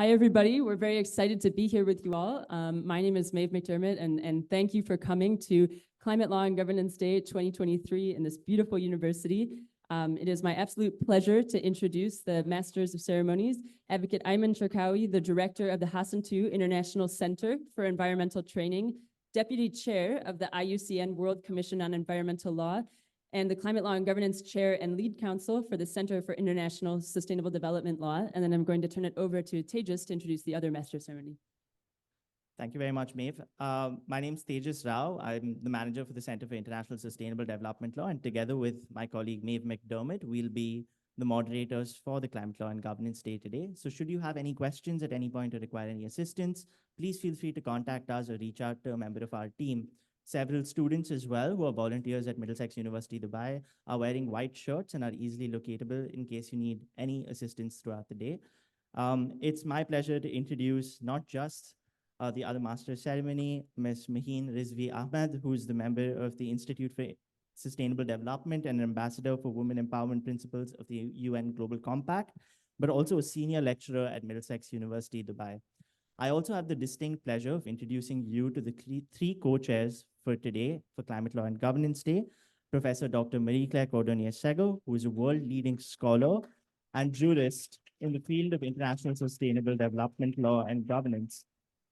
Hi, everybody. We're very excited to be here with you all. My name is Maeve McDermott, and thank you for coming to Climate Law and Governance Day 2023 in this beautiful university. It is my absolute pleasure to introduce the Masters of Ceremonies, Advocate Ayman Cherkaoui, the Director of the Hassan II International Center for Environmental Training, Deputy Chair of the IUCN World Commission on Environmental Law, and the Climate Law and Governance Chair and Lead Counsel for the Center for International Sustainable Development Law. And then I'm going to turn it over to Tejas to introduce the other Master of Ceremony. Thank you very much, Maeve. My name is Tejas Rao. I'm the manager for the Center for International Sustainable Development Law, and together with my colleague Maeve McDermott, we'll be the moderators for the Climate Law and Governance Day today. So should you have any questions at any point or require any assistance, please feel free to contact us or reach out to a member of our team. Several students as well, who are volunteers at Middlesex University, Dubai, are wearing white shirts and are easily locatable in case you need any assistance throughout the day. It's my pleasure to introduce not just the other Master of Ceremony, Ms. Maheen Rizvi Ahmed, who's the member of the Institute for Sustainable Development and Ambassador for Women Empowerment Principles of the UN Global Compact, but also a senior lecturer at Middlesex University, Dubai. I also have the distinct pleasure of introducing you to the three co-chairs for today for Climate Law and Governance Day, Professor Dr. Marie-Claire Cordonier Segger, who is a world-leading scholar and jurist in the field of international sustainable development law and governance.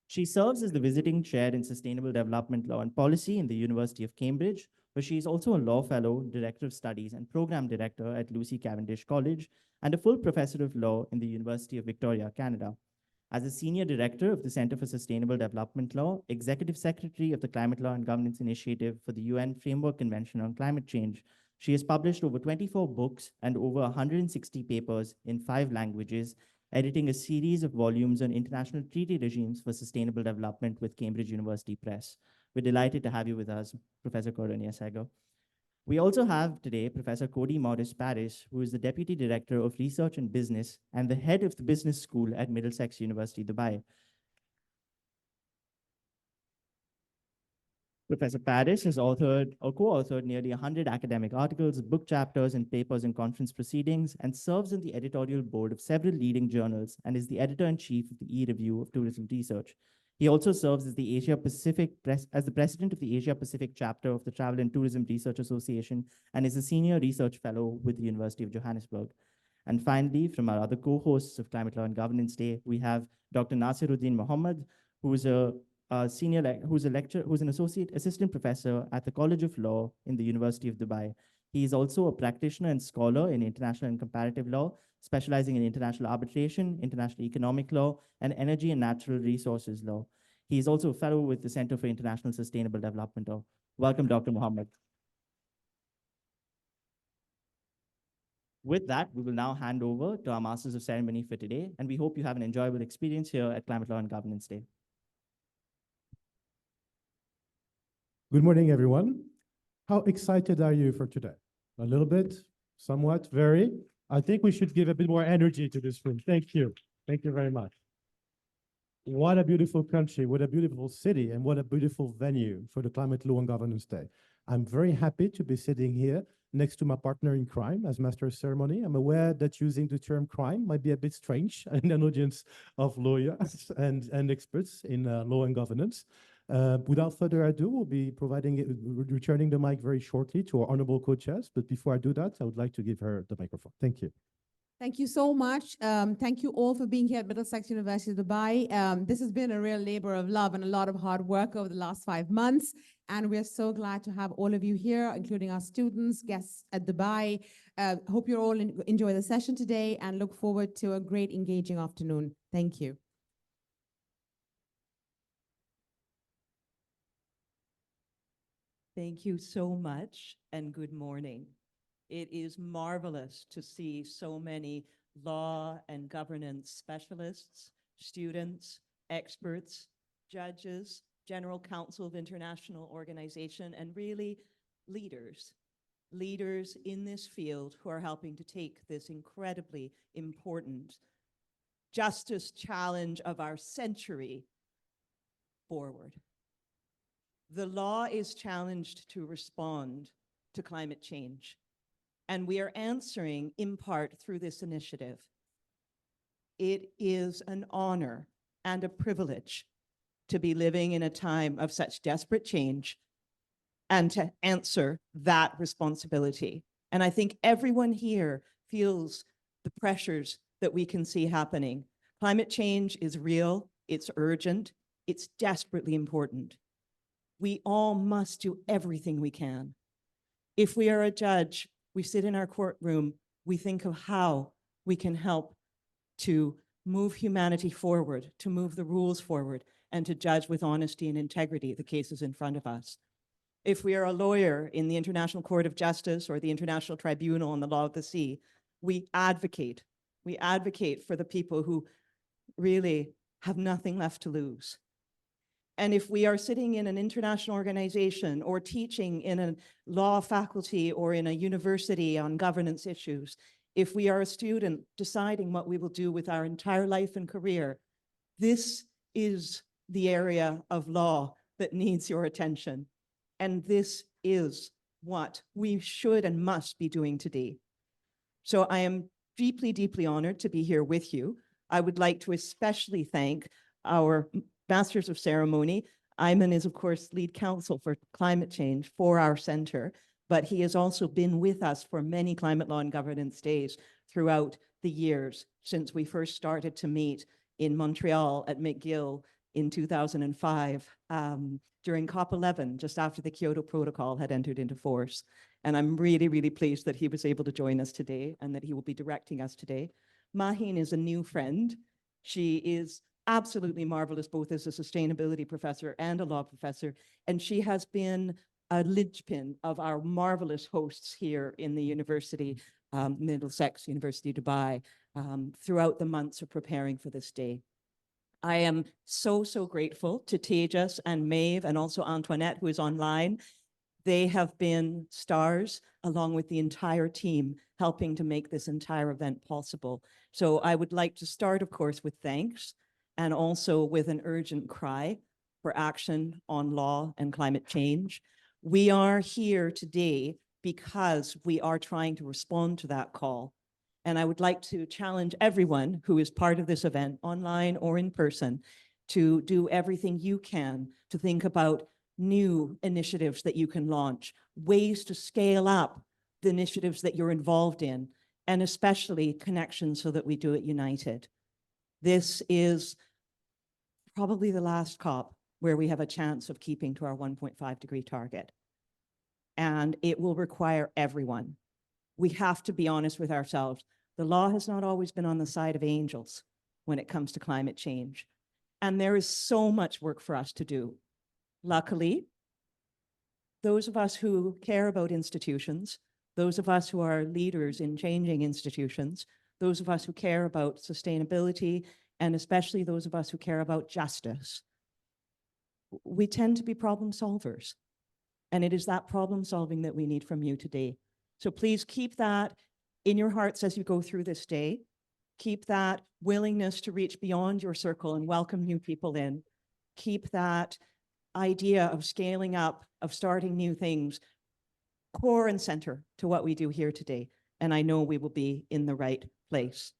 She serves as the visiting chair in sustainable development law and policy in the University of Cambridge, where she is also a law fellow, director of studies, and program director at Lucy Cavendish College, and a full professor of law in the University of Victoria, Canada. As a senior director of the Center for Sustainable Development Law, executive secretary of the Climate Law and Governance Initiative for the UN Framework Convention on Climate Change, she has published over 24 books and over 160 papers in 5 languages, editing a series of volumes on international treaty regimes for sustainable development with Cambridge University Press. We're delighted to have you with us, Professor Cordonier Segger. We also have today Professor Cody Paris, who is the Deputy Director of Research and Business and the head of the Business School at Middlesex University, Dubai. Professor Paris has authored or co-authored nearly 100 academic articles, book chapters, and papers in conference proceedings, and serves on the editorial board of several leading journals and is the editor-in-chief of the E-Review of Tourism Research. He also serves as the president of the Asia Pacific chapter of the Travel and Tourism Research Association and is a senior research fellow with the University of Johannesburg. And finally, from our other co-hosts of Climate Law and Governance Day, we have Dr. Nasiruddeen Mohammed, who is who's an assistant professor at the College of Law in the University of Dubai. He is also a practitioner and scholar in international and comparative law, specializing in international arbitration, international economic law, and energy and natural resources law. He is also a fellow with the Center for International Sustainable Development Law. Welcome, Dr. Mohammed. With that, we will now hand over to our Masters of Ceremony for today, and we hope you have an enjoyable experience here at Climate Law and Governance Day. Good morning, everyone. How excited are you for today? A little bit, somewhat, very? I think we should give a bit more energy to this room. Thank you. Thank you very much. What a beautiful country, what a beautiful city, and what a beautiful venue for the Climate Law and Governance Day. I'm very happy to be sitting here next to my partner in crime as Master of Ceremony. I'm aware that using the term crime might be a bit strange in an audience of lawyers and experts in law and governance. Without further ado, we'll be returning the mic very shortly to our honorable co-chairs. But before I do that, I would like to give her the microphone. Thank you. Thank you so much. Thank you all for being here at Middlesex University, Dubai. This has been a real labor of love and a lot of hard work over the last 5 months. And we're so glad to have all of you here, including our students, guests at Dubai. Hope you all enjoy the session today and look forward to a great engaging afternoon. Thank you. Thank you so much, and good morning. It is marvelous to see so many law and governance specialists, students, experts, judges, General Counsel of International Organization, and really leaders in this field who are helping to take this incredibly important justice challenge of our century forward. The law is challenged to respond to climate change, and we are answering in part through this initiative. it is an honor and a privilege to be living in a time of such desperate change and to answer that responsibility. And I think everyone here feels the pressures that we can see happening. Climate change is real, it's urgent, it's desperately important. We all must do everything we can. If we are a judge, we sit in our courtroom, we think of how we can help to move humanity forward, to move the rules forward, and to judge with honesty and integrity the cases in front of us. If we are a lawyer in the International Court of Justice or the International Tribunal on the Law of the Sea, we advocate. We advocate for the people who really have nothing left to lose. And if we are sitting in an international organization or teaching in a law faculty or in a university on governance issues, if we are a student deciding what we will do with our entire life and career, this is the area of law that needs your attention. And this is what we should and must be doing today. So I am deeply, deeply honored to be here with you. I would like to especially thank our Masters of Ceremony. Ayman is, of course, lead counsel for climate change for our center, but he has also been with us for many climate law and governance days throughout the years since we first started to meet in Montreal at McGill in 2005 during COP11, just after the Kyoto Protocol had entered into force. And I'm really, really pleased that he was able to join us today and that he will be directing us today. Maheen is a new friend. She is absolutely marvelous, both as a sustainability professor and a law professor. And she has been a linchpin of our marvelous hosts here in the university, Middlesex University, Dubai, throughout the months of preparing for this day. I am so, so grateful to Tejas and Maeve and also Antoinette, who is online. They have been stars along with the entire team helping to make this entire event possible. So I would like to start, of course, with thanks and also with an urgent cry for action on law and climate change. We are here today because we are trying to respond to that call. And I would like to challenge everyone who is part of this event, online or in person, to do everything you can to think about new initiatives that you can launch, ways to scale up the initiatives that you're involved in, and especially connections so that we do it united. This is probably the last COP where we have a chance of keeping to our 1.5-degree target. And it will require everyone. We have to be honest with ourselves. The law has not always been on the side of angels when it comes to climate change. And there is so much work for us to do. Luckily, those of us who care about institutions, those of us who are leaders in changing institutions, those of us who care about sustainability, and especially those of us who care about justice, we tend to be problem solvers. And it is that problem solving that we need from you today. So please keep that in your hearts as you go through this day. Keep that willingness to reach beyond your circle and welcome new people in. Keep that idea of scaling up, of starting new things, core and center to what we do here today. And I know we will be in the right place.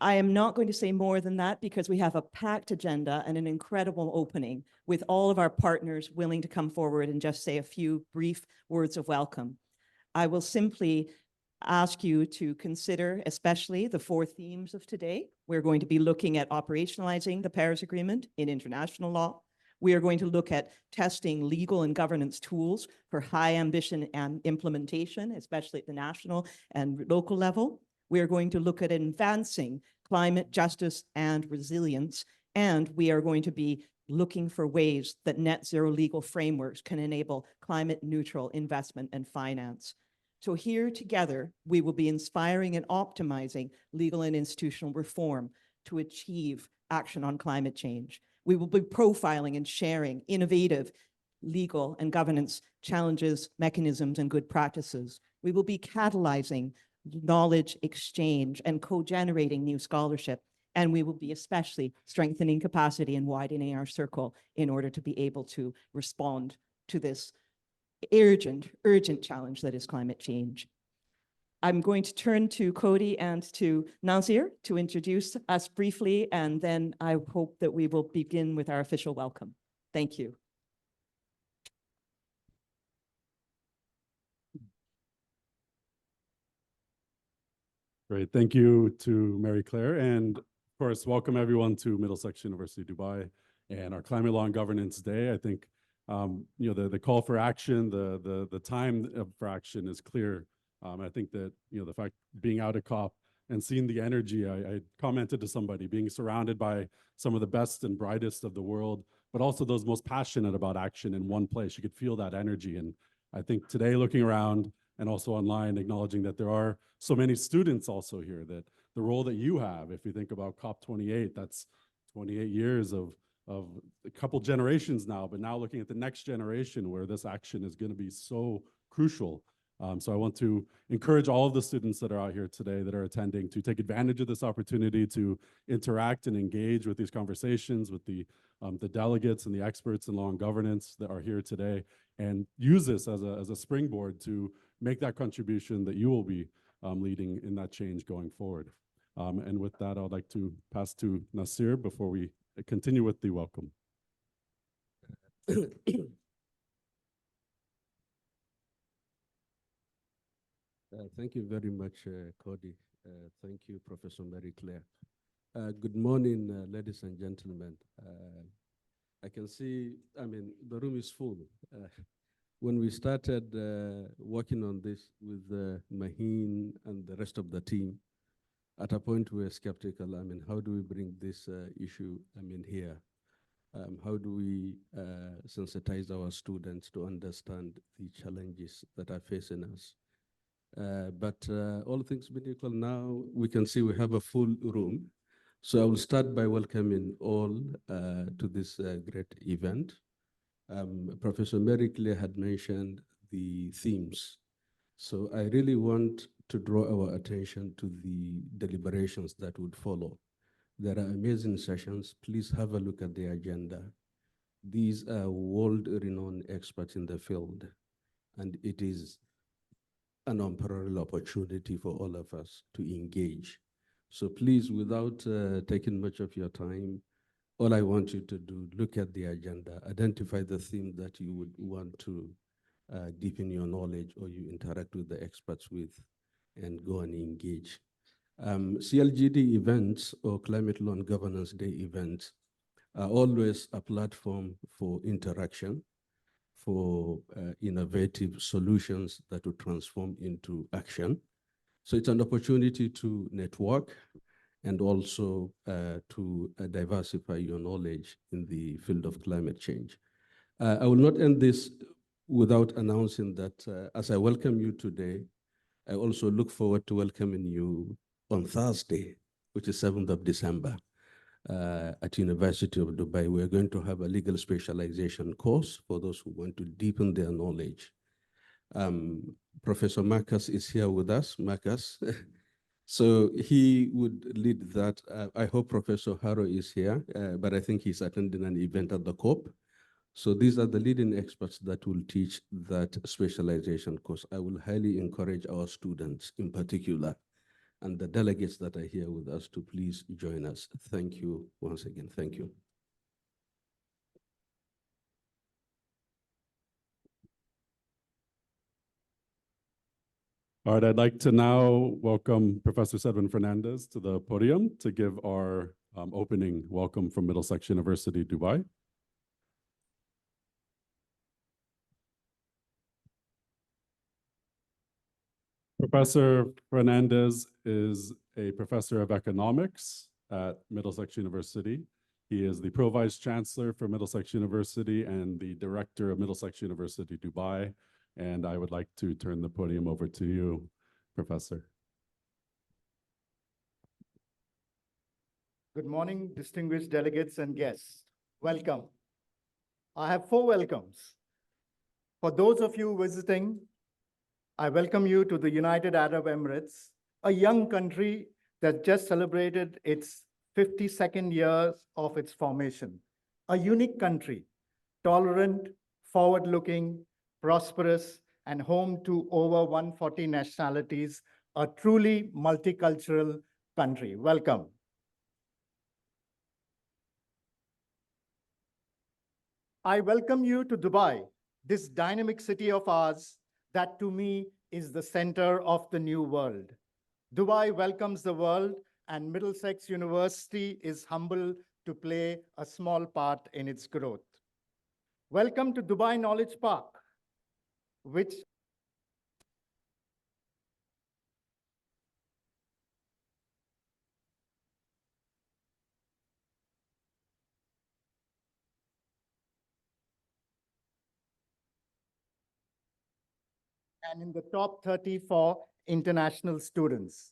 I am not going to say more than that because we have a packed agenda and an incredible opening with all of our partners willing to come forward and just say a few brief words of welcome. I will simply ask you to consider especially the 4 themes of today. We're going to be looking at operationalizing the Paris Agreement in international law. We are going to look at testing legal and governance tools for high ambition and implementation, especially at the national and local level. We are going to look at advancing climate justice and resilience, and we are going to be looking for ways that net zero legal frameworks can enable climate neutral investment and finance. So here together, we will be inspiring and optimizing legal and institutional reform to achieve action on climate change. We will be profiling and sharing innovative legal and governance challenges, mechanisms, and good practices. We will be catalyzing knowledge exchange and co-generating new scholarship. And we will be especially strengthening capacity and widening our circle in order to be able to respond to this urgent challenge that is climate change. I'm going to turn to Cody and to Nasir to introduce us briefly, and then I hope that we will begin with our official welcome. Thank you. Great, thank you to Mary Claire, and of course, welcome everyone to Middlesex University, Dubai, and our Climate Law and Governance Day. I think the call for action, the time for action is clear. I think that the fact being out at COP and seeing the energy, I commented to somebody, being surrounded by some of the best and brightest of the world, but also those most passionate about action in one place. You could feel that energy, and I think today, looking around and also online, acknowledging that there are so many students also here, that the role that you have, if you think about COP28, that's 28 years of a couple generations now, but now looking at the next generation where this action is going to be so crucial. So I want to encourage all of the students that are out here today that are attending to take advantage of this opportunity to interact and engage with these conversations with the delegates and the experts in law and governance that are here today, and use this as a springboard to make that contribution that you will be leading in that change going forward. And with that, I'd like to pass to Nasir before we continue with the welcome. Thank you very much, Cody. Thank you, Professor Mary Claire. Good morning, ladies and gentlemen. I can see, the room is full. When we started working on this with Maheen and the rest of the team, at a point we were skeptical. How do we bring this issue here? How do we sensitize our students to understand the challenges that are facing us? But all things being equal, now we can see we have a full room. So I will start by welcoming all to this great event. Professor Mary Claire had mentioned the themes. So I really want to draw our attention to the deliberations that would follow. There are amazing sessions. Please have a look at the agenda. These are world-renowned experts in the field, and it is an unparalleled opportunity for all of us to engage. So please, without taking much of your time, all I want you to do, look at the agenda, identify the theme that you would want to deepen your knowledge or you interact with the experts with, and go and engage. CLGD events or Climate Law and Governance Day events are always a platform for interaction, for innovative solutions that will transform into action. So it's an opportunity to network and also to diversify your knowledge in the field of climate change. I will not end this without announcing that as I welcome you today, I also look forward to welcoming you on Thursday, which is 7th of December, at University of Dubai. We're going to have a legal specialization course for those who want to deepen their knowledge. Professor Marcus is here with us, Marcus. So he would lead that. I hope Professor Harrow is here, but I think he's attending an event at the COP. So these are the leading experts that will teach that specialization course. I will highly encourage our students in particular and the delegates that are here with us to please join us. Thank you once again. Thank you. All right, I'd like to now welcome Professor Cedwyn Fernandes to the podium to give our opening welcome from Middlesex University, Dubai. Professor Fernandes is a professor of economics at Middlesex University. He is the Pro-Vice Chancellor for Middlesex University and the Director of Middlesex University, Dubai. And I would like to turn the podium over to you, Professor. Good morning, distinguished delegates and guests. Welcome. I have 4 welcomes. For those of you visiting, I welcome you to the United Arab Emirates, a young country that just celebrated its 52nd year of its formation. A unique country, tolerant, forward-looking, prosperous, and home to over 140 nationalities a truly multicultural country. Welcome. I welcome you to Dubai, this dynamic city of ours that to me is the center of the new world. Dubai welcomes the world, and Middlesex University is humbled to play a small part in its growth. Welcome to Dubai Knowledge Park, which and in the top 30 for international students.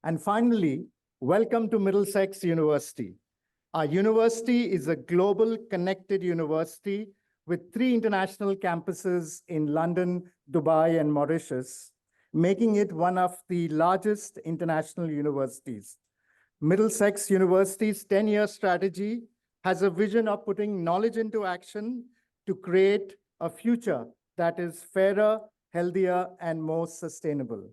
And finally, welcome to Middlesex University. Our university is a global connected university with 3 international campuses in London, Dubai, and Mauritius, making it one of the largest international universities. Middlesex University's 10-year strategy has a vision of putting knowledge into action to create a future that is fairer, healthier, and more sustainable.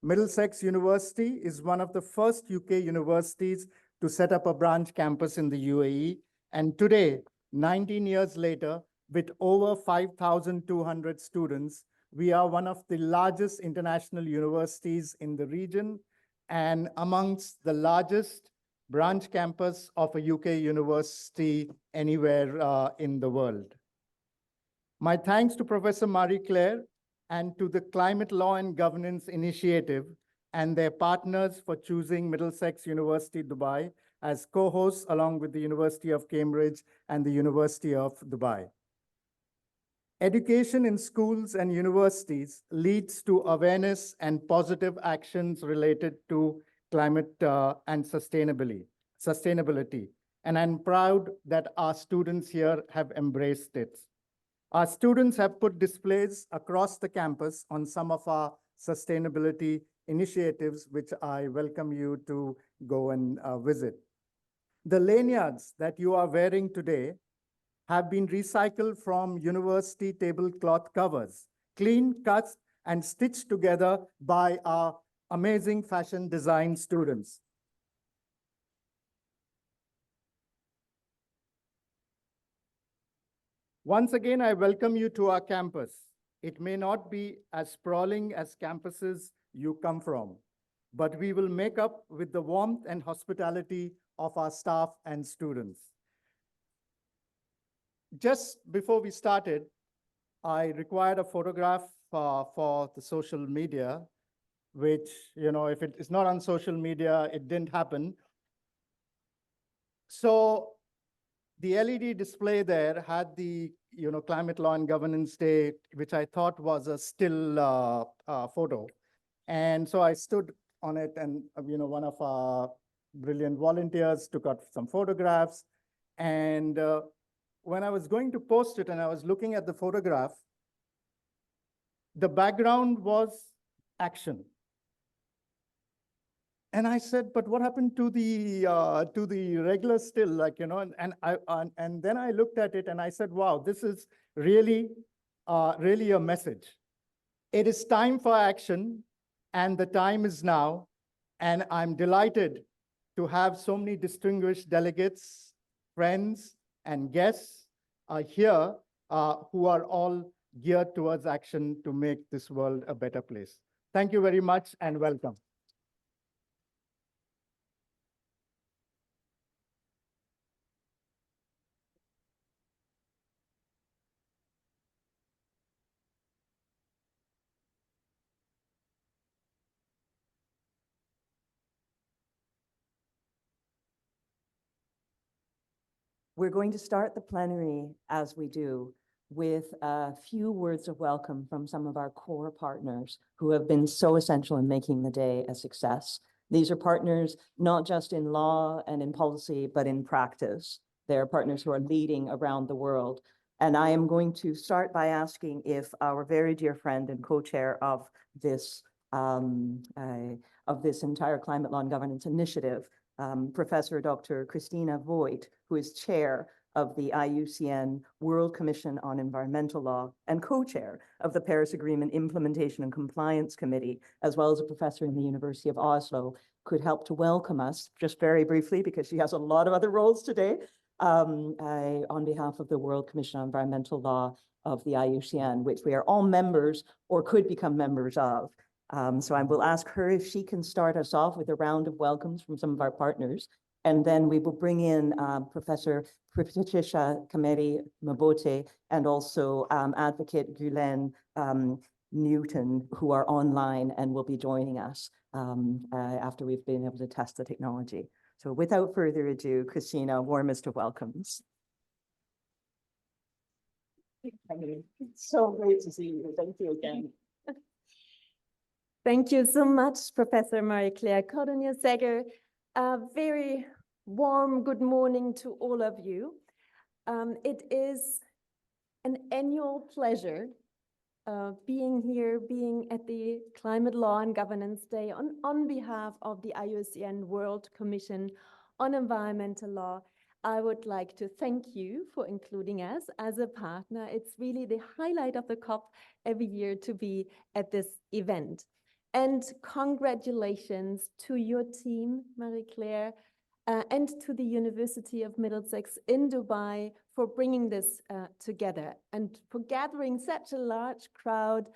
Middlesex University is one of the first UK universities to set up a branch campus in the UAE. And today, 19 years later, with over 5,200 students, we are one of the largest international universities in the region and amongst the largest branch campus of a UK university anywhere in the world. My thanks to Professor Marie-Claire and to the Climate Law and Governance Initiative and their partners for choosing Middlesex University Dubai as co-hosts along with the University of Cambridge and the University of Dubai. Education in schools and universities leads to awareness and positive actions related to climate and sustainability. And I'm proud that our students here have embraced it. Our students have put displays across the campus on some of our sustainability initiatives, which I welcome you to go and visit. The lanyards that you are wearing today have been recycled from university tablecloth covers, clean, cut, and stitched together by our amazing fashion design students. Once again, I welcome you to our campus. It may not be as sprawling as campuses you come from, but we will make up with the warmth and hospitality of our staff and students. Just before we started, I required a photograph for the social media, which, you know, if it is not on social media, it didn't happen. So the LED display there had the, you know, Climate Law and Governance Day, which I thought was a still photo. And so I stood on it and, you know, one of our brilliant volunteers took out some photographs. And when I was going to post it and I was looking at the photograph, the background was action. And I said, but what happened to the regular still, like, you know, and then I looked at it and I said, wow, this is really, really a message. It is time for action and the time is now. And I'm delighted to have so many distinguished delegates, friends, and guests here who are all geared towards action to make this world a better place. Thank you very much and welcome. We're going to start the plenary, as we do, with a few words of welcome from some of our core partners who have been so essential in making the day a success. These are partners not just in law and in policy, but in practice. They're partners who are leading around the world. And I am going to start by asking if our very dear friend and co-chair of this entire Climate Law and Governance Initiative, Professor Dr. Christina Voigt, who is chair, of the IUCN World Commission on Environmental Law and co-chair of the Paris Agreement Implementation and Compliance Committee, as well as a professor in the University of Oslo, could help to welcome us just very briefly because she has a lot of other roles today on behalf of the World Commission on Environmental Law of the IUCN, which we are all members or could become members of. So I will ask her if she can start us off with a round of welcomes from some of our partners. And then we will bring in Professor Patricia Kameri-Mbote and also Advocate Guylaine Newton, who are online and will be joining us after we've been able to test the technology. So without further ado, Christina, warmest of welcomes. It's so great to see you. Thank you again. Thank you so much, Professor Marie-Claire Cordonier Segger. A very warm good morning to all of you. It is an annual pleasure being here, being at the Climate Law and Governance Day on behalf of the IUCN World Commission on Environmental Law. I would like to thank you for including us as a partner. It's really the highlight of the COP every year to be at this event. And congratulations to your team, Marie-Claire, and to the University of Middlesex in Dubai for bringing this together and for gathering such a large crowd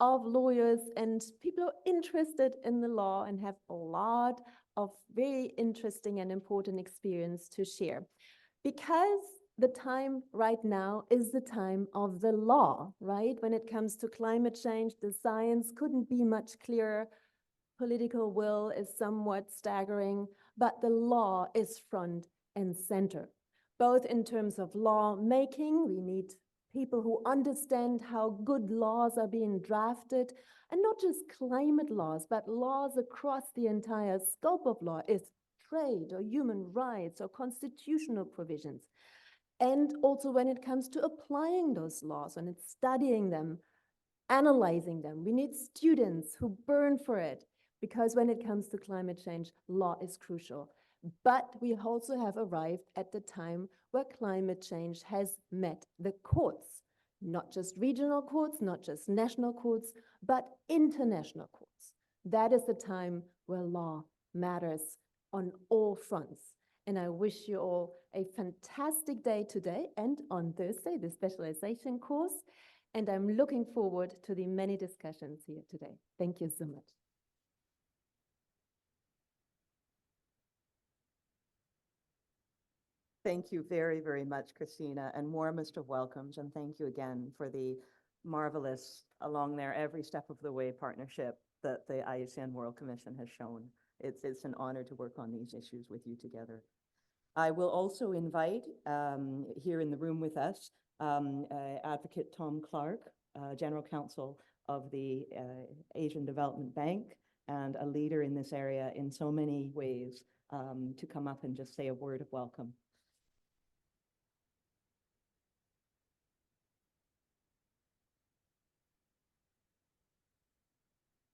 of lawyers and people who are interested in the law and have a lot of very interesting and important experience to share. Because the time right now is the time of the law, right? When it comes to climate change, the science couldn't be much clearer. Political will is somewhat staggering, but the law is front and center. Both in terms of law making, we need people who understand how good laws are being drafted, and not just climate laws, but laws across the entire scope of law, is trade or human rights or constitutional provisions. And also when it comes to applying those laws, when it's studying them, analyzing them, we need students who burn for it, because when it comes to climate change, law is crucial. But we also have arrived at the time where climate change has met the courts, not just regional courts, not just national courts, but international courts. That is the time where law matters on all fronts. And I wish you all a fantastic day today and on Thursday, the specialization course. And I'm looking forward to the many discussions here today. Thank you so much. Thank you very, very much, Christina, and warmest of welcomes. And thank you again for the marvelous, along there, every step of the way partnership that the IUCN World Commission has shown. It's an honor to work on these issues with you together. I will also invite here in the room with us, Advocate Tom Clark, General Counsel of the Asian Development Bank, and a leader in this area in so many ways, to come up and just say a word of welcome.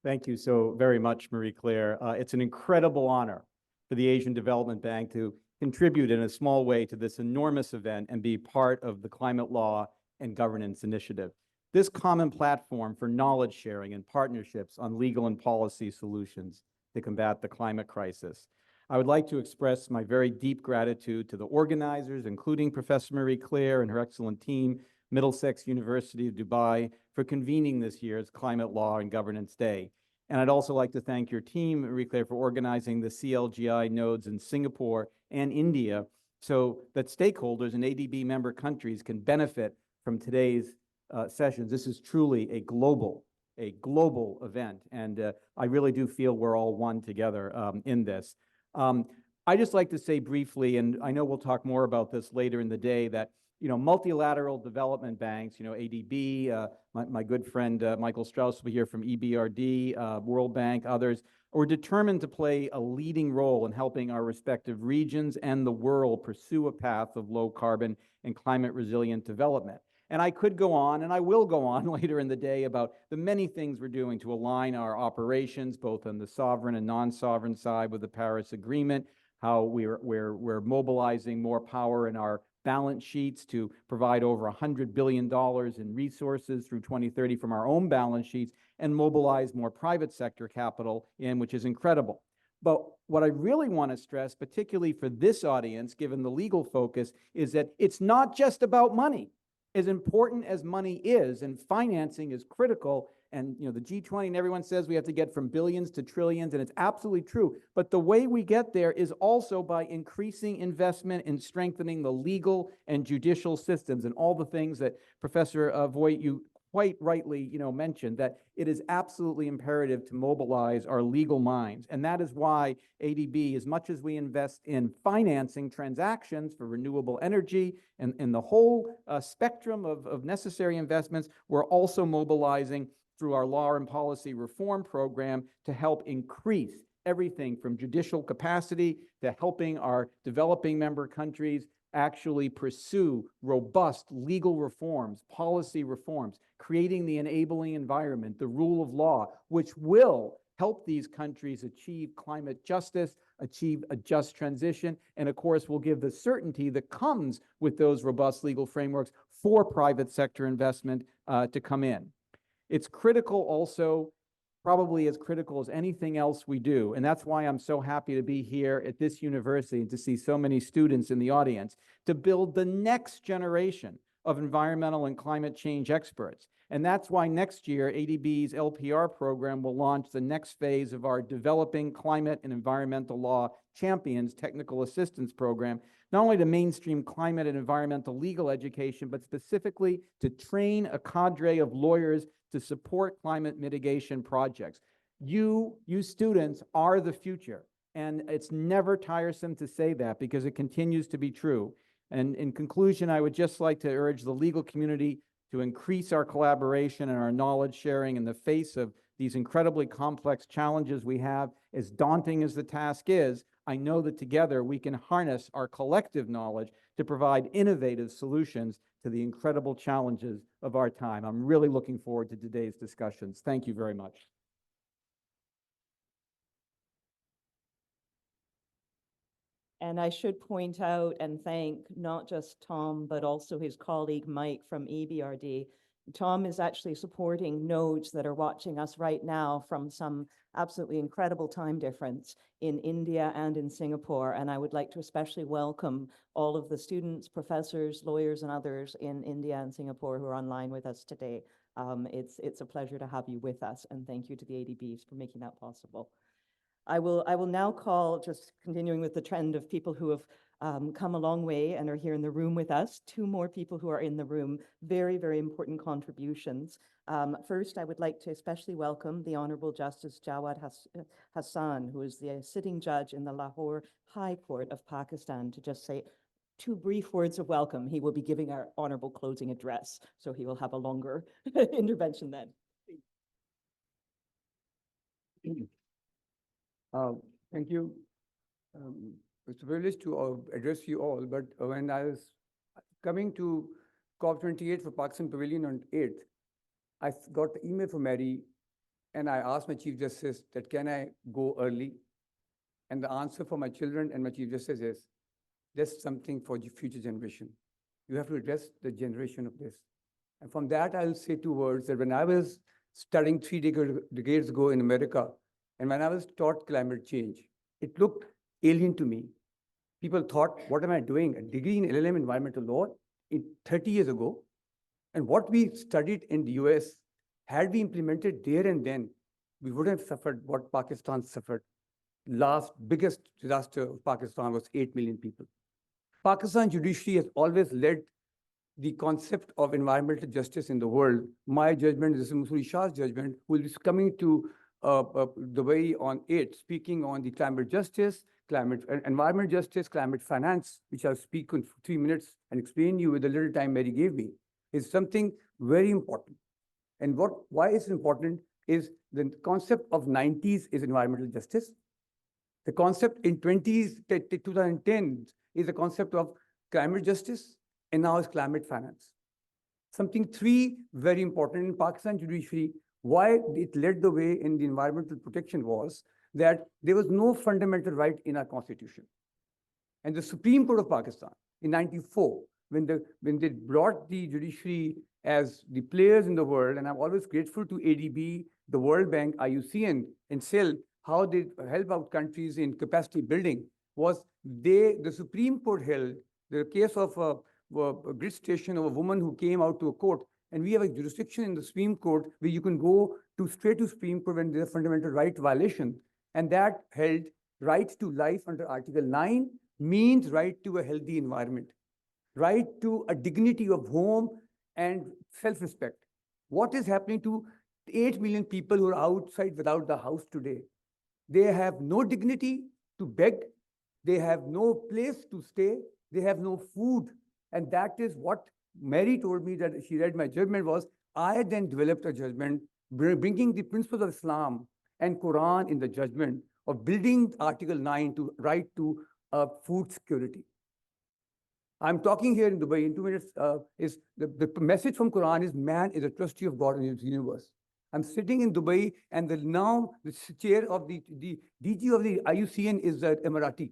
Thank you so very much, Marie-Claire. It's an incredible honor for the Asian Development Bank to contribute in a small way to this enormous event and be part of the Climate Law and Governance Initiative. This common platform for knowledge sharing and partnerships on legal and policy solutions to combat the climate crisis. I would like to express my very deep gratitude to the organizers, including Professor Marie-Claire and her excellent team, Middlesex University of Dubai, for convening this year's Climate Law and Governance Day. And I'd also like to thank your team, Marie-Claire, for organizing the CLGI nodes in Singapore and India so that stakeholders in ADB member countries can benefit from today's sessions. This is truly a global event, and I really do feel we're all one together in this. I'd just like to say briefly, and I know we'll talk more about this later in the day, that multilateral development banks, ADB, my good friend Michael Strauss will be here from EBRD, World Bank, others, are determined to play a leading role in helping our respective regions and the world pursue a path of low carbon and climate resilient development. And I could go on, and I will go on later in the day about the many things we're doing to align our operations, both on the sovereign and non-sovereign side with the Paris Agreement, how we're mobilizing more power in our balance sheets to provide over $100 billion in resources through 2030 from our own balance sheets and mobilize more private sector capital in, which is incredible. But what I really want to stress, particularly for this audience, given the legal focus, is that it's not just about money. As important as money is, and financing is critical, and the G20 and everyone says we have to get from billions to trillions, and it's absolutely true. But the way we get there is also by increasing investment in strengthening the legal and judicial systems and all the things that Professor Voigt, you quite rightly mentioned, that it is absolutely imperative to mobilize our legal minds. And that is why ADB, as much as we invest in financing transactions for renewable energy and the whole spectrum of necessary investments, we're also mobilizing through our law and policy reform program to help increase everything from judicial capacity to helping our developing member countries actually pursue robust legal reforms, policy reforms, creating the enabling environment, the rule of law, which will help these countries achieve climate justice, achieve a just transition, and of course will give the certainty that comes with those robust legal frameworks for private sector investment to come in. It's critical also, probably as critical as anything else we do. And that's why I'm so happy to be here at this university and to see so many students in the audience, to build the next generation of environmental and climate change experts. And that's why next year, ADB's LPR program will launch the next phase of our Developing Climate and Environmental Law Champions Technical Assistance Program, not only to mainstream climate and environmental legal education, but specifically to train a cadre of lawyers to support climate mitigation projects. You students are the future, and it's never tiresome to say that because it continues to be true. And in conclusion, I would just like to urge the legal community to increase our collaboration and our knowledge sharing in the face of these incredibly complex challenges we have. As daunting as the task is, I know that together we can harness our collective knowledge to provide innovative solutions to the incredible challenges of our time. I'm really looking forward to today's discussions. Thank you very much. And I should point out and thank not just Tom, but also his colleague Mike from EBRD. Tom is actually supporting nodes that are watching us right now from some absolutely incredible time difference in India and in Singapore. And I would like to especially welcome all of the students, professors, lawyers, and others in India and Singapore who are online with us today. It's a pleasure to have you with us, and thank you to the ADBs for making that possible. I will now call, just continuing with the trend of people who have come a long way and are here in the room with us, two more people who are in the room, very, very important contributions. First, I would like to especially welcome the Honorable Justice Jawad Hassan, who is the sitting judge in the Lahore High Court of Pakistan, to just say two brief words of welcome. He will be giving our honorable closing address, so he will have a longer intervention then. Thank you. It's a privilege to address you all, but when I was coming to COP28 for Pakistan Pavilion on 8th, I got the email from Mary, and I asked my Chief Justice that can I go early? And the answer for my children and my Chief Justice is, that's something for the future generation. You have to address the generation of this. And from that, I'll say two words that when I was studying 3 decades ago in America, and when I was taught climate change, it looked alien to me. People thought, what am I doing? A degree in LLM environmental law 30 years ago? And what we studied in the US, had we implemented there and then, we wouldn't have suffered what Pakistan suffered. Last biggest disaster of Pakistan was 8 million people. Pakistan judiciary has always led the concept of environmental justice in the world. My judgment, this is Masuri Shah's judgment, who will be coming to Dubai on 8th, speaking on the climate justice, environment justice, climate finance, which I'll speak in 3 minutes and explain you with the little time Mary gave me, is something very important. And why it's important is the concept of 90s is environmental justice. The concept in 2010 is the concept of climate justice, and now is climate finance. Something three very important in Pakistan judiciary, why it led the way in the environmental protection was that there was no fundamental right in our constitution. And the Supreme Court of Pakistan in 94 when they brought the judiciary as the players in the world, and I'm always grateful to ADB, the World Bank, IUCN, and CIL, how they help out countries in capacity building, was the Supreme Court held the case of a grid station of a woman who came out to a court, and we have a jurisdiction in the Supreme Court where you can go straight to Supreme Court when there's a fundamental right violation, and that held right to life under Article 9 means right to a healthy environment, right to a dignity of home and self-respect. What is happening to 8 million people who are outside without the house today? They have no dignity to beg. They have no place to stay. They have no food. And that is what Mary told me that she read my judgment was, I then developed a judgment bringing the principles of Islam and Quran in the judgment of building Article 9 to right to food security. I'm talking here in Dubai in 2 minutes. Is the message from Quran is man is a trustee of God in his universe. I'm sitting in Dubai, and now the chair of the DG of the IUCN is an Emirati,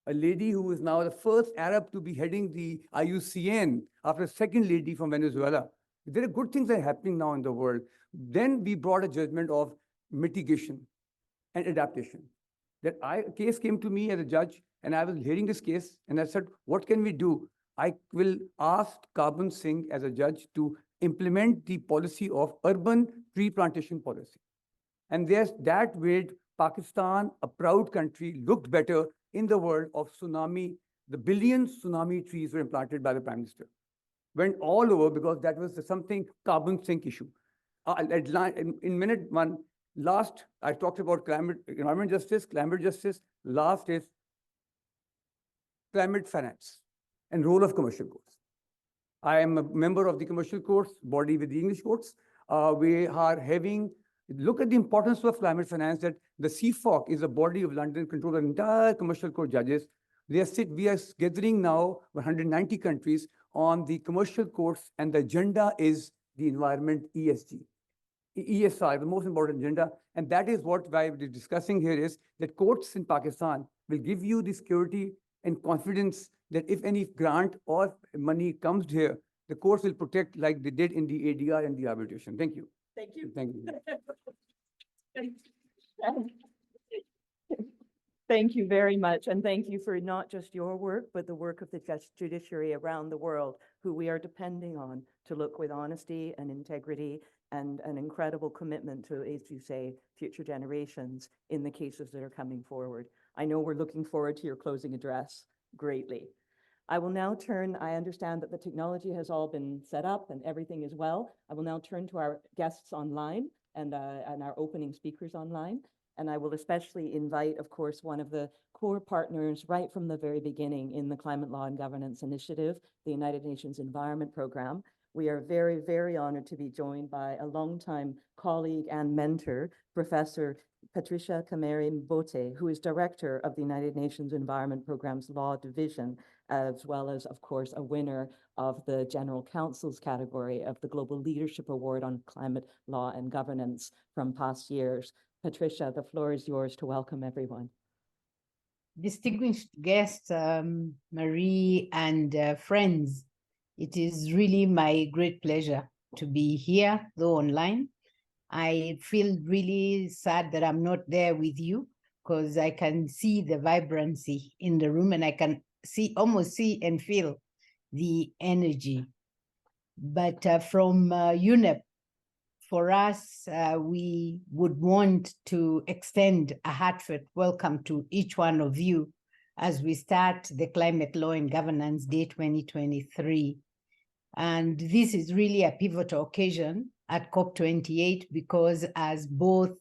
a lady who is now the first Arab to be heading the IUCN after a second lady from Venezuela. There are good things that are happening now in the world. Then we brought a judgment of mitigation and adaptation. A case came to me as a judge, and I was hearing this case, and I said, what can we do? I will ask Carbon Singh as a judge to implement the policy of urban tree plantation policy. And there's that way Pakistan, a proud country, looked better in the world of tsunami. The billion tsunami trees were implanted by the Prime Minister. Went all over because that was something carbon sink issue. In minute one, last, I talked about environment justice, climate justice. Last is climate finance and role of commercial courts. I am a member of the commercial courts body with the English courts. We are having, look at the importance of climate finance, that the CFOC is a body of London control the entire commercial court judges. We are gathering now 190 countries on the commercial courts, and the agenda is the environment ESG. ESR, the most important agenda, and that is what we're discussing here is that courts in Pakistan will give you the security and confidence that if any grant or money comes here, the courts will protect like they did in the ADR and the arbitration. Thank you. Thank you. Thank you. Thank you very much. And thank you for not just your work, but the work of the judiciary around the world, who we are depending on to look with honesty and integrity and an incredible commitment to, as you say, future generations in the cases that are coming forward. I know we're looking forward to your closing address greatly. I will now turn, I understand that the technology has all been set up and everything is well. I will now turn to our guests online and our opening speakers online. And I will especially invite, of course, one of the core partners right from the very beginning in the Climate Law and Governance Initiative, the United Nations Environment Programme. We are very, very honored to be joined by a longtime colleague and mentor, Professor Patricia Kameri-Mbote, who is director of the United Nations Environment Programme's Law Division, as well as, of course, a winner of the General Council's category of the Global Leadership Award on Climate Law and Governance from past years. Patricia, the floor is yours to welcome everyone. Distinguished guests, Marie and friends, it is really my great pleasure to be here, though online. I feel really sad that I'm not there with you because I can see the vibrancy in the room and I can almost see and feel the energy. But from UNEP, for us, we would want to extend a heartfelt welcome to each one of you as we start the Climate Law and Governance Day 2023. And this is really a pivotal occasion at COP28 because as both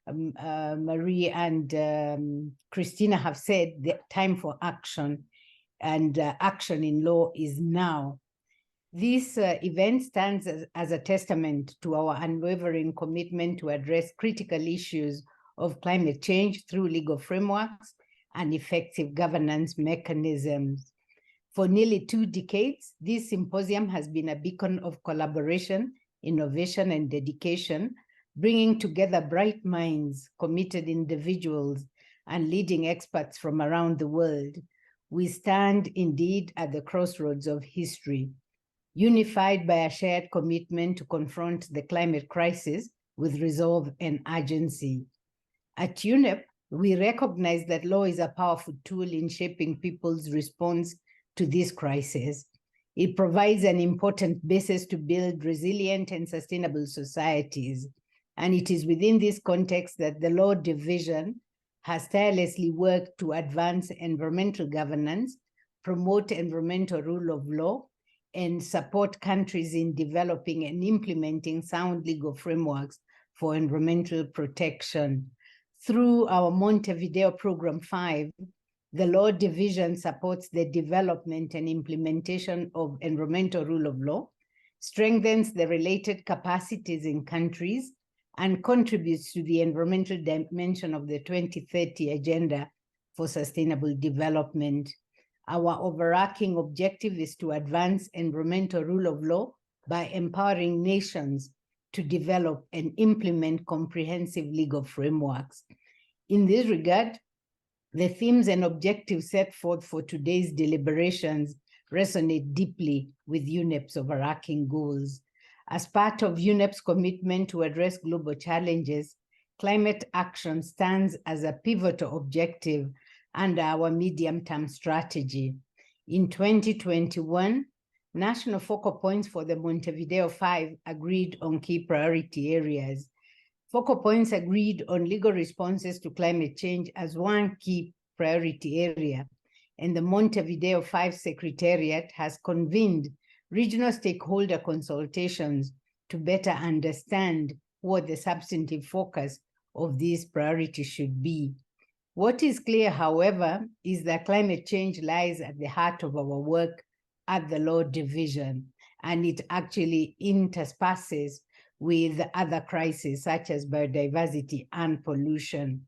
Marie and Christina have said, the time for action and action in law is now. This event stands as a testament to our unwavering commitment to address critical issues of climate change through legal frameworks and effective governance mechanisms. For nearly 2 decades, this symposium has been a beacon of collaboration, innovation, and dedication, bringing together bright minds, committed individuals, and leading experts from around the world. We stand indeed at the crossroads of history, unified by a shared commitment to confront the climate crisis with resolve and urgency. At UNEP, we recognize that law is a powerful tool in shaping people's response to this crisis. It provides an important basis to build resilient and sustainable societies. And it is within this context that the Law Division has tirelessly worked to advance environmental governance, promote environmental rule of law, and support countries in developing and implementing sound legal frameworks for environmental protection. Through our Montevideo Program 5, the Law Division supports the development and implementation of environmental rule of law, strengthens the related capacities in countries, and contributes to the environmental dimension of the 2030 Agenda for Sustainable Development. Our overarching objective is to advance environmental rule of law by empowering nations to develop and implement comprehensive legal frameworks. In this regard, the themes and objectives set forth for today's deliberations resonate deeply with UNEP's overarching goals. As part of UNEP's commitment to address global challenges, climate action stands as a pivotal objective under our medium-term strategy. In 2021, national focal points for the Montevideo 5 agreed on key priority areas. Focal points agreed on legal responses to climate change as one key priority area, and the Montevideo 5 Secretariat has convened regional stakeholder consultations to better understand what the substantive focus of these priorities should be. What is clear, however, is that climate change lies at the heart of our work at the Law Division, and it actually intersperses with other crises such as biodiversity and pollution.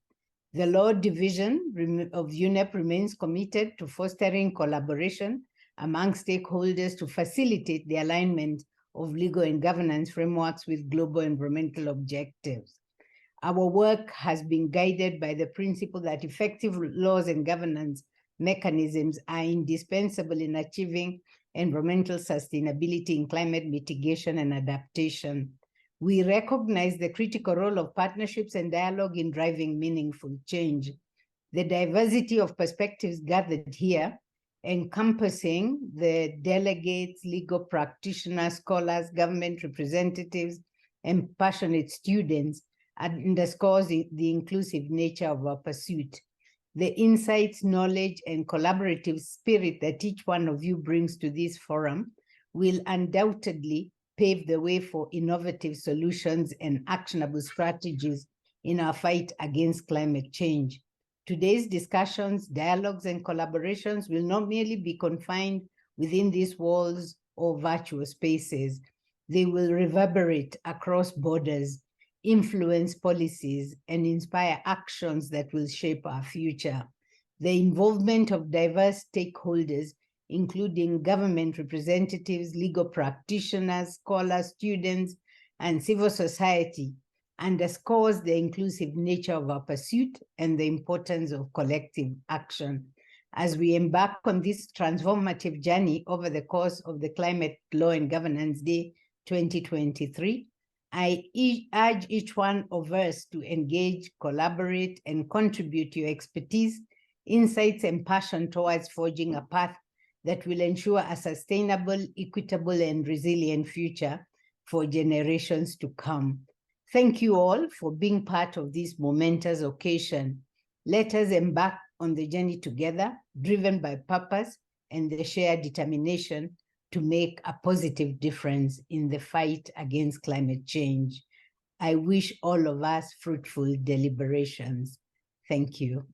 The Law Division of UNEP remains committed to fostering collaboration among stakeholders to facilitate the alignment of legal and governance frameworks with global environmental objectives. Our work has been guided by the principle that effective laws and governance mechanisms are indispensable in achieving environmental sustainability in climate mitigation and adaptation. We recognize the critical role of partnerships and dialogue in driving meaningful change. The diversity of perspectives gathered here, encompassing the delegates, legal practitioners, scholars, government representatives, and passionate students, underscores the inclusive nature of our pursuit. The insights, knowledge, and collaborative spirit that each one of you brings to this forum will undoubtedly pave the way for innovative solutions and actionable strategies in our fight against climate change. Today's discussions, dialogues, and collaborations will not merely be confined within these walls or virtual spaces. They will reverberate across borders, influence policies, and inspire actions that will shape our future. The involvement of diverse stakeholders, including government representatives, legal practitioners, scholars, students, and civil society, underscores the inclusive nature of our pursuit and the importance of collective action. As we embark on this transformative journey over the course of the Climate Law and Governance Day 2023, I urge each one of us to engage, collaborate, and contribute your expertise, insights, and passion towards forging a path that will ensure a sustainable, equitable, and resilient future for generations to come. Thank you all for being part of this momentous occasion. Let us embark on the journey together, driven by purpose and the shared determination to make a positive difference in the fight against climate change. I wish all of us fruitful deliberations. Thank you.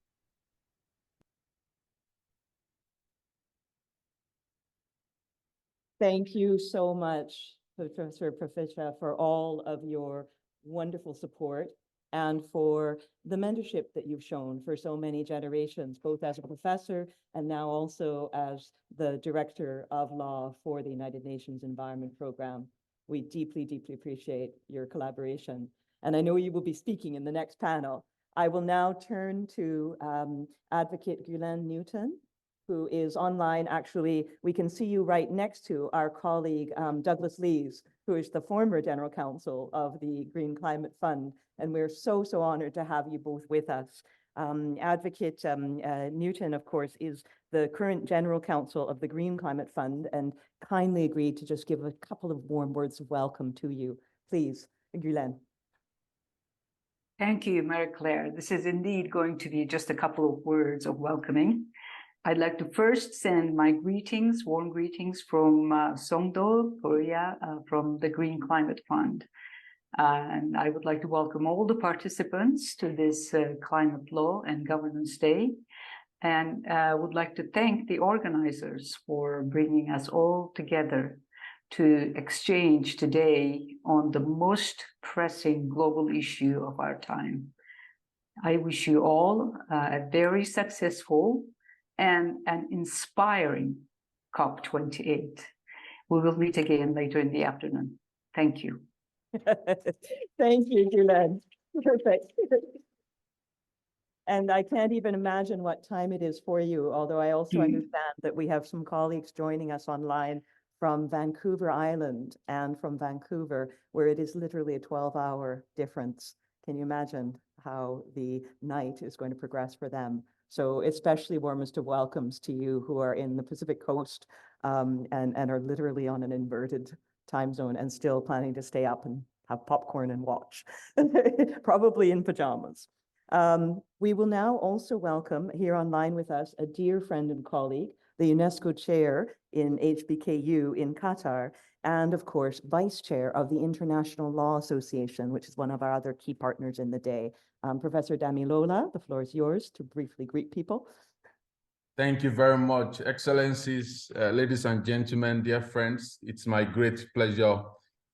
Thank you so much, Professor Patricia, for all of your wonderful support and for the mentorship that you've shown for so many generations, both as a professor and now also as the Director of Law for the United Nations Environment Program. We deeply, deeply appreciate your collaboration. And I know you will be speaking in the next panel. I will now turn to Advocate Guylaine Newton, who is online. Actually, we can see you right next to our colleague, Douglas Lees, who is the former General Counsel of the Green Climate Fund. And we're so, so honored to have you both with us. Advocate Newton, of course, is the current General Counsel of the Green Climate Fund and kindly agreed to just give a couple of warm words of welcome to you. Please, Guylaine. Thank you, Marie-Claire. This is indeed going to be just a couple of words of welcoming. I'd like to first send my greetings, warm greetings from Songdo, Korea, from the Green Climate Fund. And I would like to welcome all the participants to this Climate Law and Governance Day. And would like to thank the organizers for bringing us all together to exchange today on the most pressing global issue of our time. I wish you all a very successful and an inspiring COP28. We will meet again later in the afternoon. Thank you. Thank you, Guylaine. Perfect. And I can't even imagine what time it is for you, although I also understand that we have some colleagues joining us online from Vancouver Island and from Vancouver, where it is literally a 12-hour difference. Can you imagine how the night is going to progress for them? So especially warmest of welcomes to you who are in the Pacific Coast and are literally on an inverted time zone and still planning to stay up and have popcorn and watch, probably in pajamas. We will now also welcome here online with us a dear friend and colleague, the UNESCO chair in HBKU in Qatar, and of course, vice chair of the International Law Association, which is one of our other key partners in the day. Professor Damilola, the floor is yours to briefly greet people. Thank you very much, Excellencies, ladies and gentlemen, dear friends. It's my great pleasure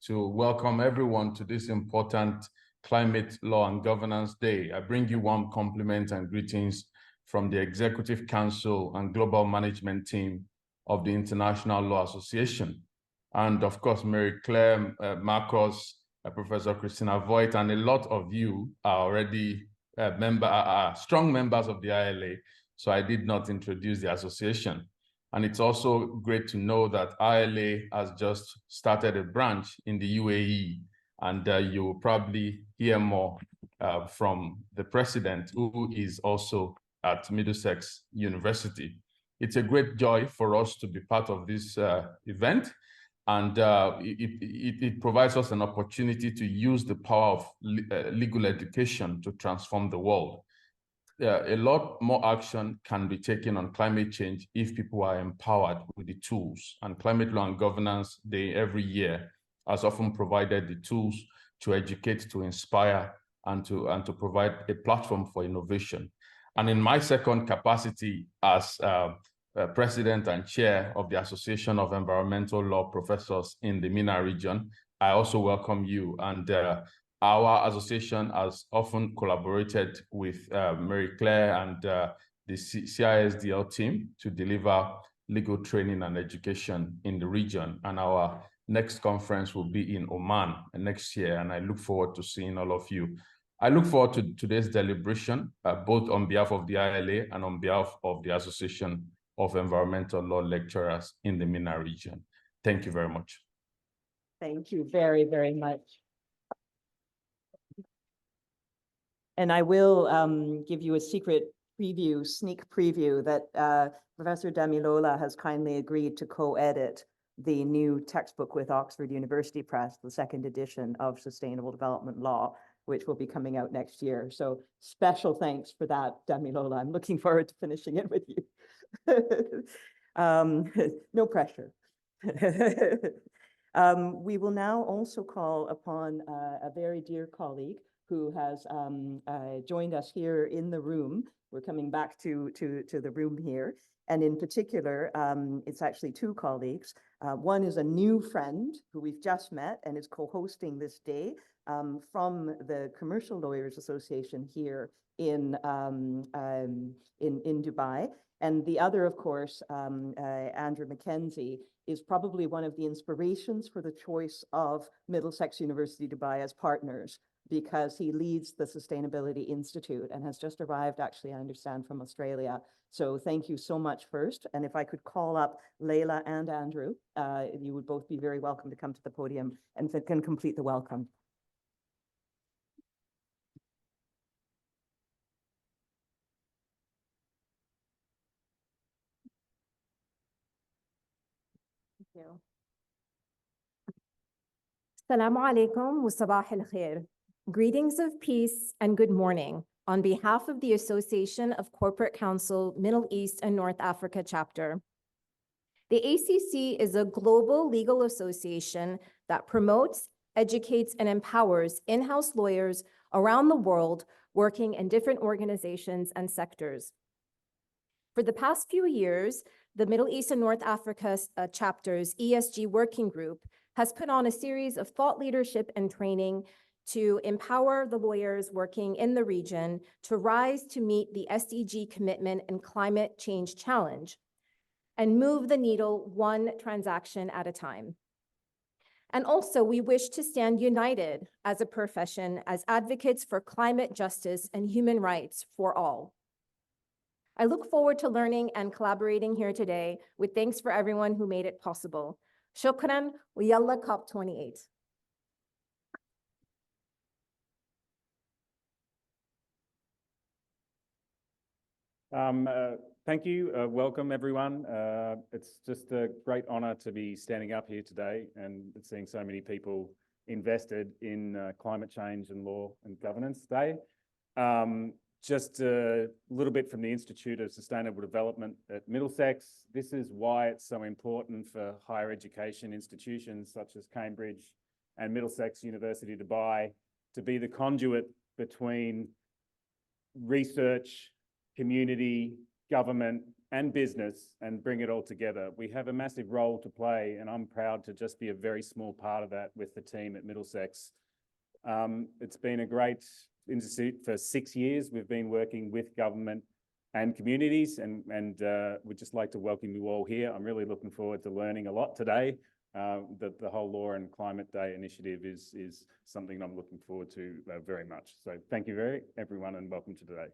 to welcome everyone to this important Climate Law and Governance Day. I bring you warm compliments and greetings from the Executive Council and Global Management Team of the International Law Association. And of course, Marie-Claire, Marcos, Professor Christina, Voigt, and a lot of you are already strong members of the ILA. So I did not introduce the association. And it's also great to know that ILA has just started a branch in the UAE, and you will probably hear more from the president, who is also at Middlesex University. It's a great joy for us to be part of this event, and it provides us an opportunity to use the power of legal education to transform the world. A lot more action can be taken on climate change if people are empowered with the tools. And Climate Law and Governance Day every year has often provided the tools to educate, to inspire, and to provide a platform for innovation. And in my second capacity as President and Chair of the Association of Environmental Law Professors in the MENA region, I also welcome you. And our association has often collaborated with Marie-Claire and the CISDL team to deliver legal training and education in the region. And our next conference will be in Oman next year, and I look forward to seeing all of you. I look forward to today's deliberation, both on behalf of the ILA and on behalf of the Association of Environmental Law Lecturers in the MENA region. Thank you very much. Thank you very, very much. And I will give you a secret preview, sneak preview, that Professor Damilola has kindly agreed to co-edit the new textbook with Oxford University Press, the second edition of Sustainable Development Law, which will be coming out next year. So special thanks for that, Damilola. I'm looking forward to finishing it with you. No pressure. We will now also call upon a very dear colleague who has joined us here in the room. We're coming back to the room here. And in particular, it's actually two colleagues. One is a new friend who we've just met and is co-hosting this day from the Commercial Lawyers Association here in Dubai. And the other, of course, Andrew Mackenzie, is probably one of the inspirations for the choice of Middlesex University Dubai as partners. because he leads the Sustainability Institute and has just arrived, actually, I understand, from Australia. So thank you so much first. And if I could call up Leila and Andrew, you would both be very welcome to come to the podium and can complete the welcome. Thank you. Assalamu alaikum wa sabah al-khair. Greetings of peace and good morning. On behalf of the Association of Corporate Counsel Middle East and North Africa chapter, the ACC is a global legal association that promotes, educates, and empowers in-house lawyers around the world working in different organizations and sectors. For the past few years, the Middle East and North Africa chapter's ESG working group has put on a series of thought leadership and training to empower the lawyers working in the region to rise to meet the SDG commitment and climate change challenge and move the needle one transaction at a time. And also, we wish to stand united as a profession as advocates for climate justice and human rights for all. I look forward to learning and collaborating here today with thanks for everyone who made it possible. Shukran wa yalla COP28. Thank you. Welcome, everyone. It's just a great honor to be standing up here today and seeing so many people invested in climate change and law and governance today. Just a little bit from the Institute of Sustainable Development at Middlesex. This is why it's so important for higher education institutions such as Cambridge and Middlesex University Dubai to be the conduit between research, community, government, and business, and bring it all together. We have a massive role to play, and I'm proud to just be a very small part of that with the team at Middlesex. It's been a great institute for 6 years. We've been working with government and communities, and we'd just like to welcome you all here. I'm really looking forward to learning a lot today. The whole Law and Climate Day initiative is something I'm looking forward to very much. So thank you everyone, and welcome to today.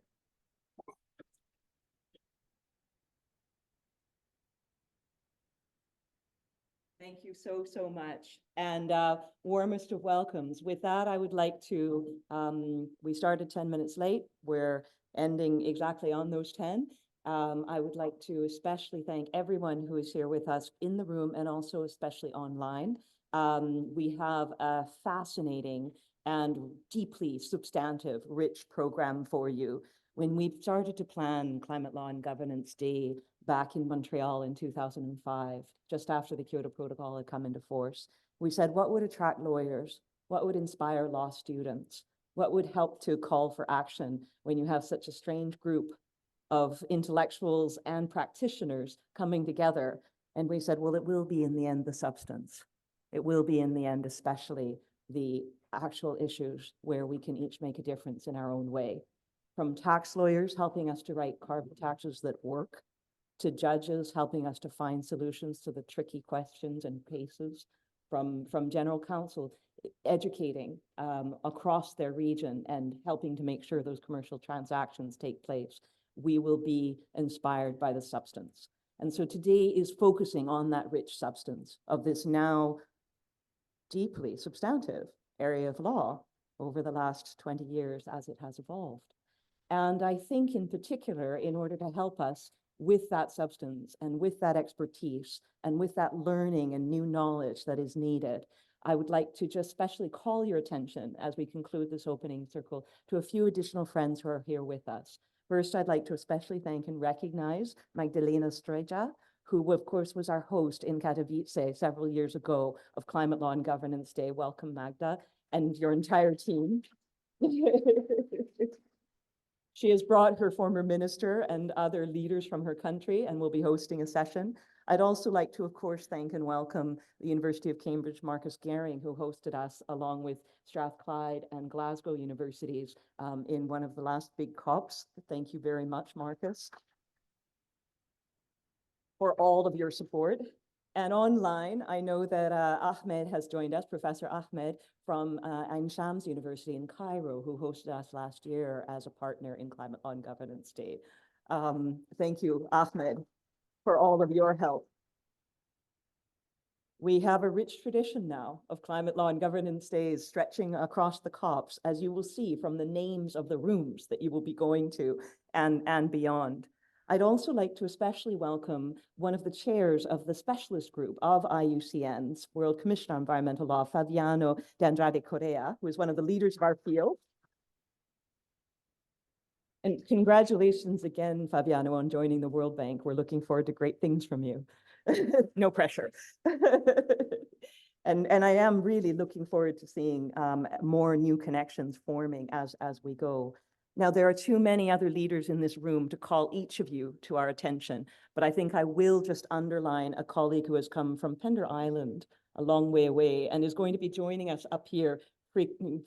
Thank you so much. And warmest of welcomes. With that, I would like to, we started 10 minutes late. We're ending exactly on those 10. I would like to especially thank everyone who is here with us in the room and also especially online. We have a fascinating and deeply substantive, rich program for you. When we started to plan Climate Law and Governance Day back in Montreal in 2005, just after the Kyoto Protocol had come into force, we said, what would attract lawyers? What would inspire law students? What would help to call for action when you have such a strange group of intellectuals and practitioners coming together? And we said, well, it will be in the end the substance. It will be in the end, especially the actual issues where we can each make a difference in our own way. From tax lawyers helping us to write carbon taxes that work, to judges helping us to find solutions to the tricky questions and cases, from general counsel educating across their region and helping to make sure those commercial transactions take place. We will be inspired by the substance. And so today is focusing on that rich substance of this now deeply substantive area of law over the last 20 years as it has evolved. And I think in particular, in order to help us with that substance and with that expertise and with that learning and new knowledge that is needed, I would like to just specially call your attention as we conclude this opening circle to a few additional friends who are here with us. First, I'd like to especially thank and recognize Magdalena Streja, who of course was our host in Katowice several years ago of Climate Law and Governance Day. Welcome, Magda, and your entire team. She has brought her former minister and other leaders from her country and will be hosting a session. I'd also like to, of course, thank and welcome the University of Cambridge, Marcus Gehring, who hosted us along with Strathclyde and Glasgow universities in one of the last big COPs. Thank you very much, Marcus, for all of your support. And online, I know that Ahmed has joined us, Professor Ahmed from Ain Shams University in Cairo, who hosted us last year as a partner in Climate Law and Governance Day. Thank you, Ahmed, for all of your help. We have a rich tradition now of Climate Law and Governance Days stretching across the COPs, as you will see from the names of the rooms that you will be going to and beyond. I'd also like to especially welcome one of the chairs of the specialist group of IUCN's World Commission on Environmental Law, Fabiano de Andrade Correa, who is one of the leaders of our field. And congratulations again, Fabiano, on joining the World Bank. We're looking forward to great things from you. No pressure. And I am really looking forward to seeing more new connections forming as we go. Now, there are too many other leaders in this room to call each of you to our attention, but I think I will just underline a colleague who has come from Pender Island, a long way away, and is going to be joining us up here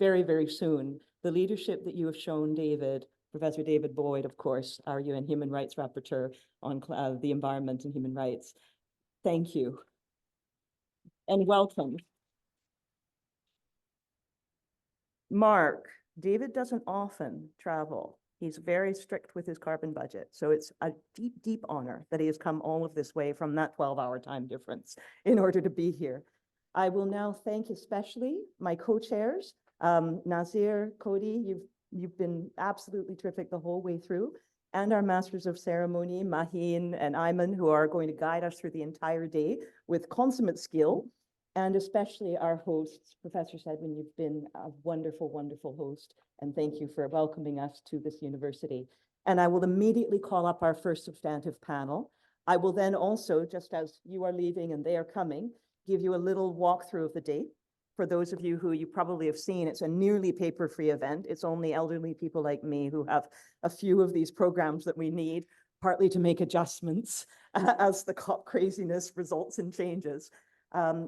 very, very soon. The leadership that you have shown, David, Professor David Voigt, of course, our UN Human Rights Rapporteur on the environment and human rights. Thank you. And welcome. Mark, David doesn't often travel. He's very strict with his carbon budget. So it's a deep, deep honor that he has come all of this way from that 12-hour time difference in order to be here. I will now thank especially my co-chairs, Nazir, Cody, you've been absolutely terrific the whole way through, and our Masters of Ceremony, Maheen and Ayman, who are going to guide us through the entire day with consummate skill. And especially our hosts, Professor Cedwyn, you've been a wonderful, wonderful host, and thank you for welcoming us to this university. And I will immediately call up our first substantive panel. I will then also, just as you are leaving and they are coming, give you a little walkthrough of the day. For those of you who you probably have seen, it's a nearly paper-free event. It's only elderly people like me who have a few of these programs that we need, partly to make adjustments as the COP craziness results in changes.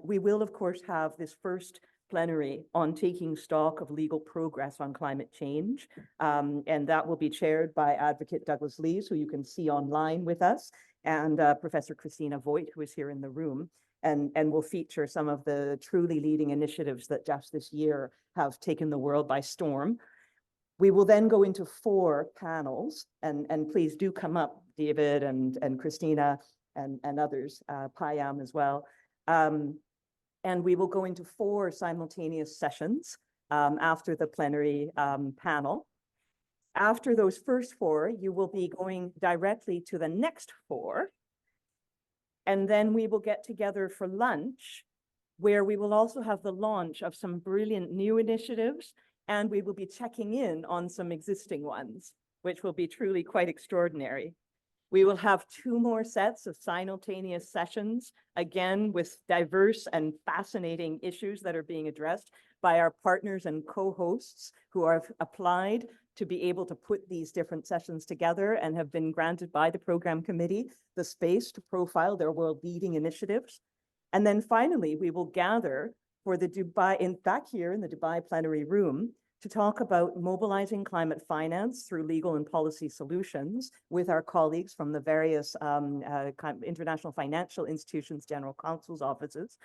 We will, of course, have this first plenary on taking stock of legal progress on climate change. And that will be chaired by Advocate Douglas Lees, who you can see online with us, and Professor Christina Voigt, who is here in the room, and will feature some of the truly leading initiatives that just this year have taken the world by storm. We will then go into 4 panels, and please do come up, David and Christina and others, Payam as well. And we will go into 4 simultaneous sessions after the plenary panel. After those first 4, you will be going directly to the next 4. And then we will get together for lunch, where we will also have the launch of some brilliant new initiatives, and we will be checking in on some existing ones, which will be truly quite extraordinary. We will have 2 more sets of simultaneous sessions, again, with diverse and fascinating issues that are being addressed by our partners and co-hosts who have applied to be able to put these different sessions together and have been granted by the program committee the space to profile their world-leading initiatives. And then finally, we will gather for the back here in the Dubai plenary room to talk about mobilizing climate finance through legal and policy solutions with our colleagues from the various international financial institutions, general counsel's offices,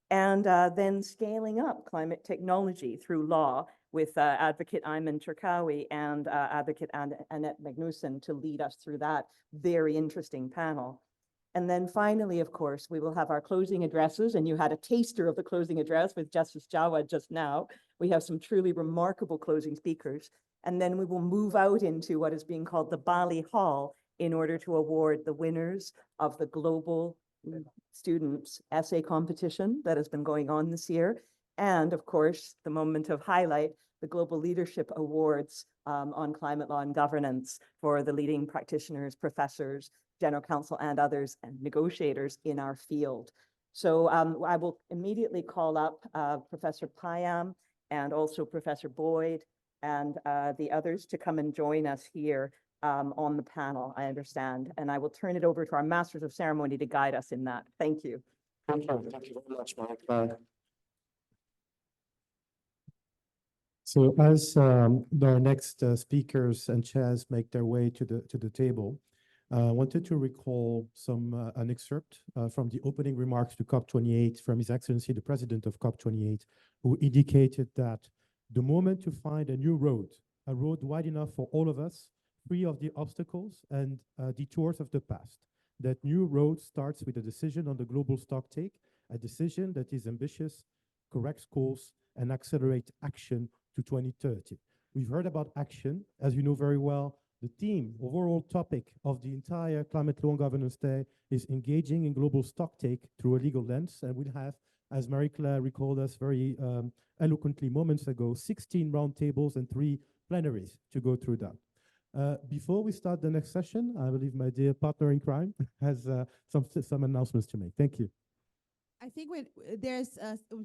and then scaling up climate technology through law with Advocate Ayman Cherkawi and Advocate Annette Magnussen to lead us through that very interesting panel. And then finally, of course, we will have our closing addresses, and you had a taster of the closing address with Justice Jawad just now. We have some truly remarkable closing speakers, and then we will move out into what is being called the Bali Hall in order to award the winners of the global students essay competition that has been going on this year. And of course, the moment of highlight, the Global Leadership Awards on climate law and governance for the leading practitioners, professors, general counsel, and others, and negotiators in our field. So I will immediately call up Professor Payam and also Professor Boyd and the others to come and join us here on the panel, I understand. And I will turn it over to our Masters of Ceremony to guide us in that. Thank you. Thank you very much, Mark. So as the next speakers and chairs make their way to the table, I wanted to recall an excerpt from the opening remarks to COP28 from His Excellency, the President of COP28, who indicated that the moment to find a new road, a road wide enough for all of us, free of the obstacles and detours of the past. That new road starts with a decision on the global stocktake, a decision that is ambitious, corrects course, and accelerate action to 2030. We've heard about action. As you know very well, the theme, overall topic of the entire Climate Law and Governance Day is engaging in global stocktake through a legal lens. And we'll have, as Marie-Claire recalled us very eloquently moments ago, 16 roundtables and 3 plenaries to go through that. Before we start the next session, I believe my dear partner in crime has some announcements to make. Thank you. I think there's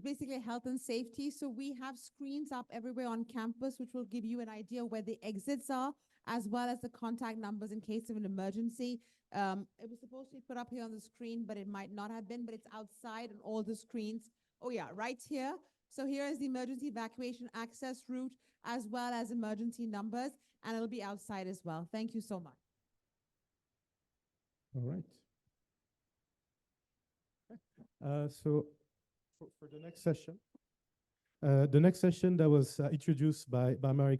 basically health and safety. So we have screens up everywhere on campus, which will give you an idea where the exits are, as well as the contact numbers in case of an emergency. It was supposed to be put up here on the screen, but it might not have been, but it's outside on all the screens. Oh yeah, right here. So here is the emergency evacuation access route, as well as emergency numbers, and it'll be outside as well. Thank you so much. All right. So for the next session that was introduced by Marie